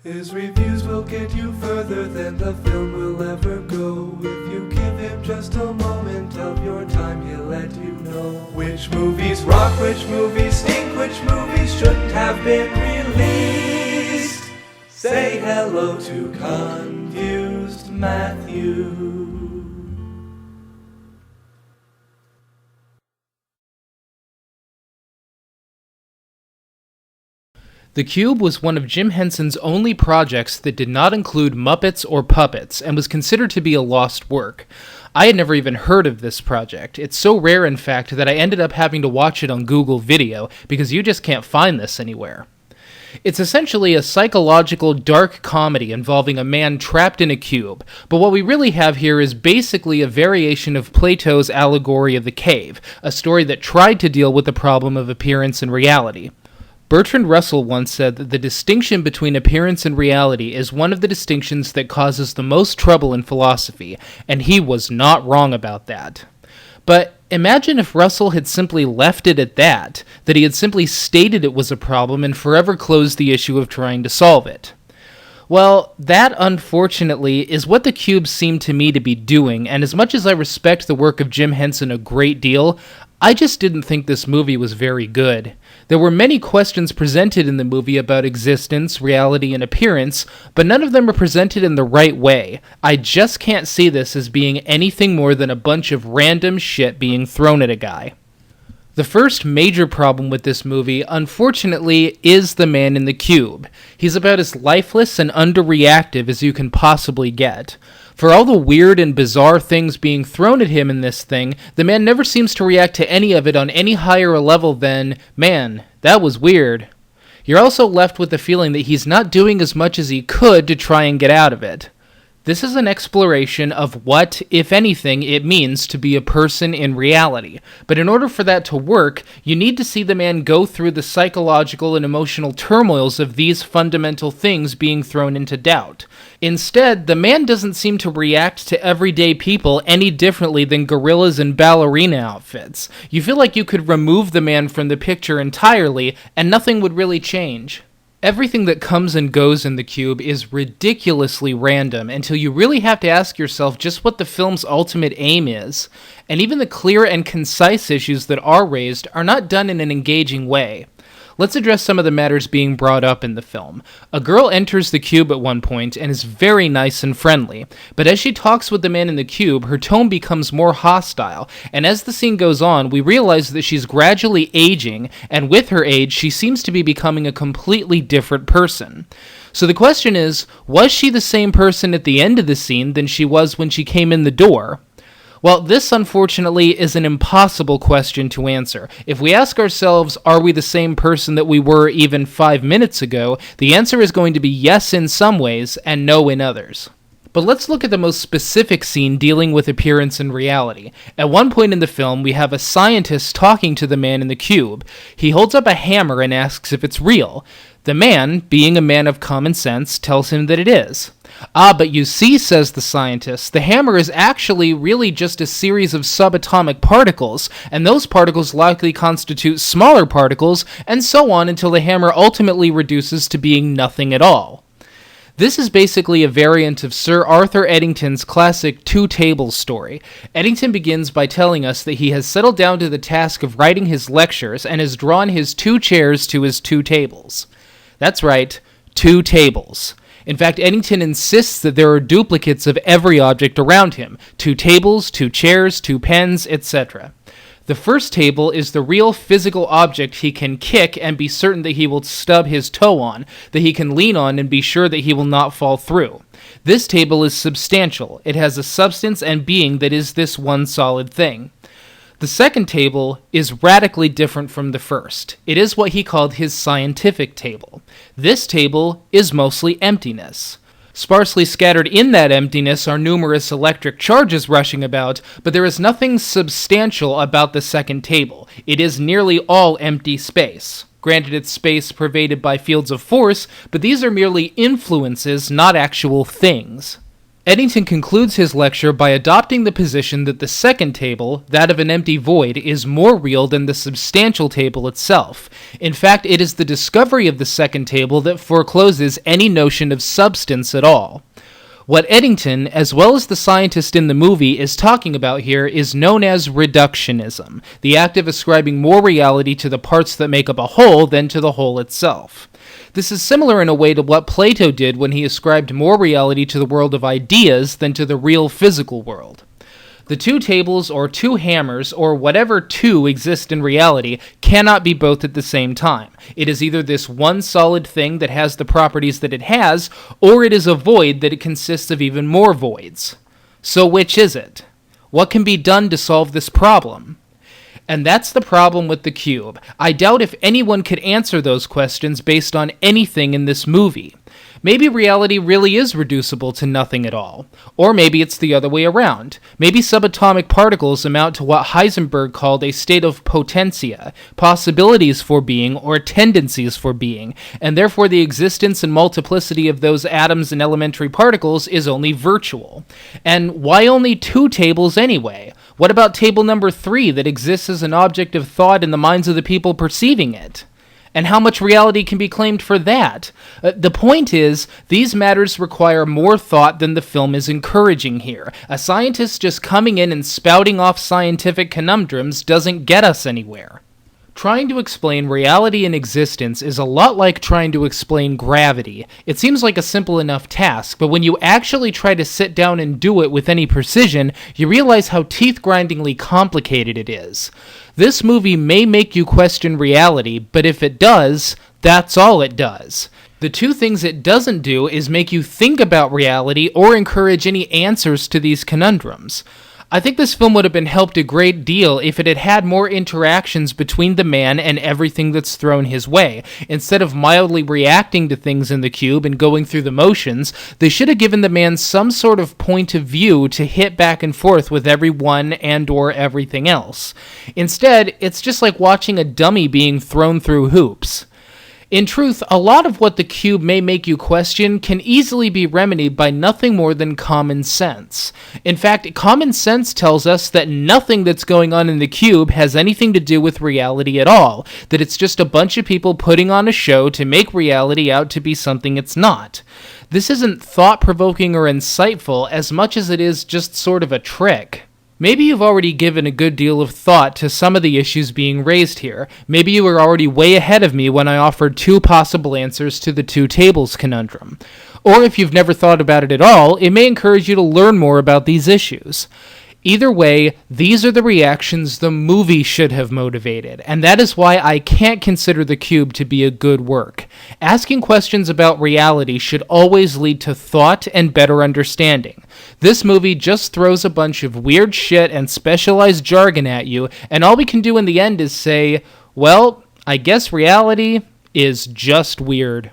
His reviews will get you further than the film will ever go. If you give him just a moment of your time, he'll let you know which movies rock, which movies stink, which movies shouldn't have been released. Say hello to Confused Matthew. The Cube was one of Jim Henson's only projects that did not include Muppets or puppets, and was considered to be a lost work. I had never even heard of this project. It's so rare, in fact, that I ended up having to watch it on Google Video, because you just can't find this anywhere. It's essentially a psychological dark comedy involving a man trapped in a cube, but what we really have here is basically a variation of Plato's allegory of the cave, a story that tried to deal with the problem of appearance and reality. Bertrand Russell once said that the distinction between appearance and reality is one of the distinctions that causes the most trouble in philosophy, and he was not wrong about that. But imagine if Russell had simply left it at that he had simply stated it was a problem and forever closed the issue of trying to solve it. Well, that, unfortunately, is what the Cube seemed to me to be doing, and as much as I respect the work of Jim Henson a great deal, I just didn't think this movie was very good. There were many questions presented in the movie about existence, reality, and appearance, but none of them were presented in the right way. I just can't see this as being anything more than a bunch of random shit being thrown at a guy. The first major problem with this movie, unfortunately, is the man in the cube. He's about as lifeless and underreactive as you can possibly get. For all the weird and bizarre things being thrown at him in this thing, the man never seems to react to any of it on any higher a level than, man, that was weird. You're also left with the feeling that he's not doing as much as he could to try and get out of it. This is an exploration of what, if anything, it means to be a person in reality. But in order for that to work, you need to see the man go through the psychological and emotional turmoils of these fundamental things being thrown into doubt. Instead, the man doesn't seem to react to everyday people any differently than gorillas in ballerina outfits. You feel like you could remove the man from the picture entirely, and nothing would really change. Everything that comes and goes in the Cube is ridiculously random until you really have to ask yourself just what the film's ultimate aim is. And even the clear and concise issues that are raised are not done in an engaging way. Let's address some of the matters being brought up in the film. A girl enters the cube at one point and is very nice and friendly, but as she talks with the man in the cube, her tone becomes more hostile, and as the scene goes on, we realize that she's gradually aging, and with her age, she seems to be becoming a completely different person. So the question is, was she the same person at the end of the scene than she was when she came in the door? Well, this, unfortunately, is an impossible question to answer. If we ask ourselves, are we the same person that we were even 5 minutes ago, the answer is going to be yes in some ways and no in others. But let's look at the most specific scene dealing with appearance and reality. At one point in the film, we have a scientist talking to the man in the cube. He holds up a hammer and asks if it's real. The man, being a man of common sense, tells him that it is. Ah, but you see, says the scientist, the hammer is actually really just a series of subatomic particles, and those particles likely constitute smaller particles, and so on until the hammer ultimately reduces to being nothing at all. This is basically a variant of Sir Arthur Eddington's classic Two Tables story. Eddington begins by telling us that he has settled down to the task of writing his lectures and has drawn his 2 chairs to his 2 tables. That's right, 2 tables. In fact, Eddington insists that there are duplicates of every object around him. 2 tables, 2 chairs, 2 pens, etc. The first table is the real physical object he can kick and be certain that he will stub his toe on, that he can lean on and be sure that he will not fall through. This table is substantial. It has a substance and being that is this one solid thing. The second table is radically different from the first. It is what he called his scientific table. This table is mostly emptiness. Sparsely scattered in that emptiness are numerous electric charges rushing about, but there is nothing substantial about the second table. It is nearly all empty space. Granted, it's space pervaded by fields of force, but these are merely influences, not actual things. Eddington concludes his lecture by adopting the position that the second table, that of an empty void, is more real than the substantial table itself. In fact, it is the discovery of the second table that forecloses any notion of substance at all. What Eddington, as well as the scientist in the movie, is talking about here is known as reductionism, the act of ascribing more reality to the parts that make up a whole than to the whole itself. This is similar in a way to what Plato did when he ascribed more reality to the world of ideas than to the real physical world. The two tables or two hammers or whatever two exist in reality cannot be both at the same time. It is either this one solid thing that has the properties that it has, or it is a void that it consists of even more voids. So which is it? What can be done to solve this problem? And that's the problem with the cube. I doubt if anyone could answer those questions based on anything in this movie. Maybe reality really is reducible to nothing at all. Or maybe it's the other way around. Maybe subatomic particles amount to what Heisenberg called a state of potentia, possibilities for being or tendencies for being, and therefore the existence and multiplicity of those atoms and elementary particles is only virtual. And why only two tables anyway? What about table number 3 that exists as an object of thought in the minds of the people perceiving it? And how much reality can be claimed for that? The point is, these matters require more thought than the film is encouraging here. A scientist just coming in and spouting off scientific conundrums doesn't get us anywhere. Trying to explain reality and existence is a lot like trying to explain gravity. It seems like a simple enough task, but when you actually try to sit down and do it with any precision, you realize how teeth-grindingly complicated it is. This movie may make you question reality, but if it does, that's all it does. The two things it doesn't do is make you think about reality or encourage any answers to these conundrums. I think this film would have been helped a great deal if it had had more interactions between the man and everything that's thrown his way. Instead of mildly reacting to things in the cube and going through the motions, they should have given the man some sort of point of view to hit back and forth with everyone and or everything else. Instead, it's just like watching a dummy being thrown through hoops. In truth, a lot of what the cube may make you question can easily be remedied by nothing more than common sense. In fact, common sense tells us that nothing that's going on in the cube has anything to do with reality at all, that it's just a bunch of people putting on a show to make reality out to be something it's not. This isn't thought-provoking or insightful as much as it is just sort of a trick. Maybe you've already given a good deal of thought to some of the issues being raised here. Maybe you were already way ahead of me when I offered two possible answers to the two tables conundrum. Or if you've never thought about it at all, it may encourage you to learn more about these issues. Either way, these are the reactions the movie should have motivated, and that is why I can't consider The Cube to be a good work. Asking questions about reality should always lead to thought and better understanding. This movie just throws a bunch of weird shit and specialized jargon at you, and all we can do in the end is say, well, I guess reality is just weird.